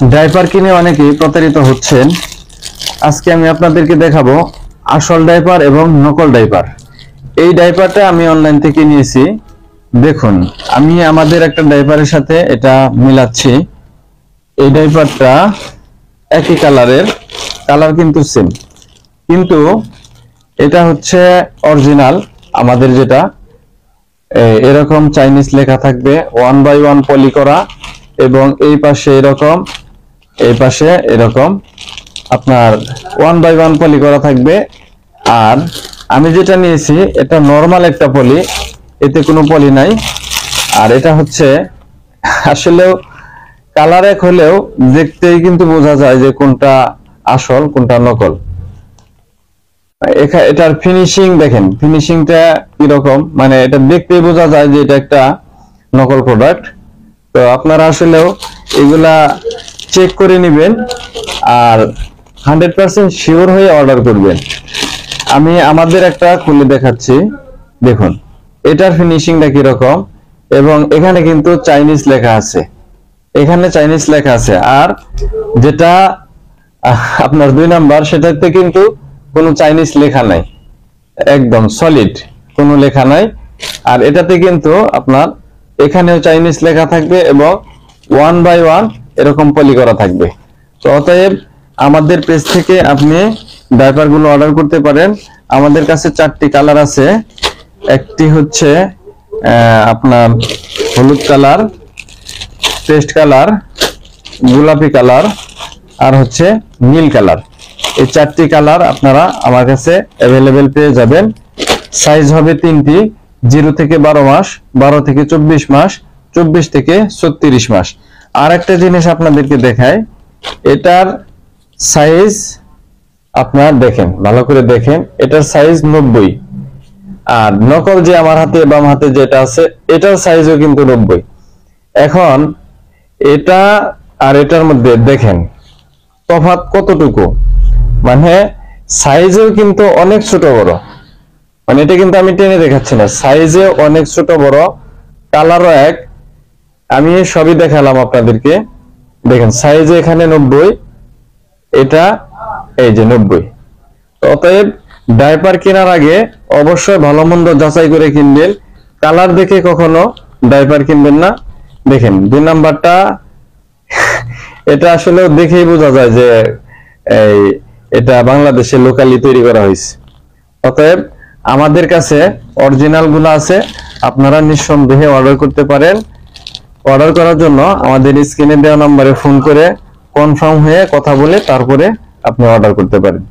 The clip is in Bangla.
ডাইপার কিনে অনেকেই প্রতারিত হচ্ছেন। আজকে আমি আপনাদেরকে দেখাবো আসল ডাইপার এবং নকল ডাইপার। এই ডাইপারটা আমি অনলাইন থেকে নিয়েছি। দেখুন, আমি আমাদের একটা ডাইপারের সাথে এটা মিলাচ্ছি। এই ডাইপারটা একই কালারের, কালার কিন্তু সেম, কিন্তু এটা হচ্ছে অরিজিনাল আমাদের যেটা। এরকম চাইনিজ লেখা থাকবে, 1/1 পলি করা, এবং এই পাশে এরকম, এই পাশে এরকম আপনার 1/1 পলি করা থাকবে। আর আমি যেটা নিয়েছি এটা নরমাল একটা পলি, এতে কোনো পলি নাই। আর এটা হচ্ছে আসলেও কালার এক হলেও দেখতেই কিন্তু বোঝা যায় যে কোনটা আসল কোনটা নকল। এটার ফিনিশিং দেখেন, ফিনিশিংটা কিরকম, মানে এটা দেখতেই বোঝা যায় যে এটা একটা নকল প্রোডাক্ট। তো আপনারা আসলেও এগুলা চেক করে নেবেন আর 100% শিওর হয়ে অর্ডার করবেন। আমি আমাদের একটা খুলে দেখাচ্ছি। দেখুন এটার ফিনিশিংটা কিরকম, এবং এখানে কিন্তু চাইনিজ লেখা আছে, এখানে চাইনিজ লেখা আছে। আর যেটা আপনার 2 নাম্বার, সেটাতে কিন্তু কোনো চাইনিজ লেখা নাই, একদম সলিড, কোনো লেখা নাই। আর এটাতে কিন্তু আপনার এখানেও চাইনিজ লেখা থাকবে এবং 1/1 এরকম পলি করা থাকবে। তো অতএব আমাদের পেজ থেকে আপনি ডাইপার গুলো অর্ডার করতে পারেন। আমাদের কাছে 4টি কালার আছে। একটি হচ্ছে আপনার হলুদ কালার, পেস্ট কালার, গোলাপি কালার, আর হচ্ছে নীল কালার। এই 4টি কালার আপনারা আমার কাছে অ্যাভেলেবেল পেয়ে যাবেন। সাইজ হবে 3টি, 0 থেকে 12 মাস, 12 থেকে 24 মাস, 24 থেকে 36 মাস। আর একটা জিনিস আপনাদেরকে দেখাই, এটার সাইজ আপনার দেখেন, ভালো করে দেখেন, এটার সাইজ 90। আর নকল যে আমার হাতে বাম হাতে যেটা আছে, এটার সাইজও কিন্তু 90। এখন এটা আর এটার মধ্যে দেখেন তফাৎ কতটুকু, মানে সাইজেও কিন্তু অনেক ছোট বড়, মানে এটা কিন্তু আমি টেনে দেখাচ্ছি না, সাইজে অনেক ছোট বড়, কালারও এক। আমি সবই দেখালাম আপনাদেরকে। দেখেন সাইজে এখানে 90, এটা এই যে 90। অতএব ডাইপার কেনার আগে অবশ্যই ভালো মন্দ যাচাই করে কিনবেন, কালার দেখে কখনো ডাইপার কিনবেন না। দেখেন 2 নাম্বারটা, এটা আসলে দেখেই বোঝা যায় যে এটা বাংলাদেশে লোকালি তৈরি করা হয়েছে। অতএব আমাদের কাছে অরিজিনাল গুলো আছে, আপনারা নিঃসন্দেহে অর্ডার করতে পারেন। অর্ডার করার জন্য আমাদের স্ক্রিনে দেওয়া নম্বরে ফোন করে কনফার্ম হয়ে কথা বলে তারপরে আপনি অর্ডার করতে পারেন।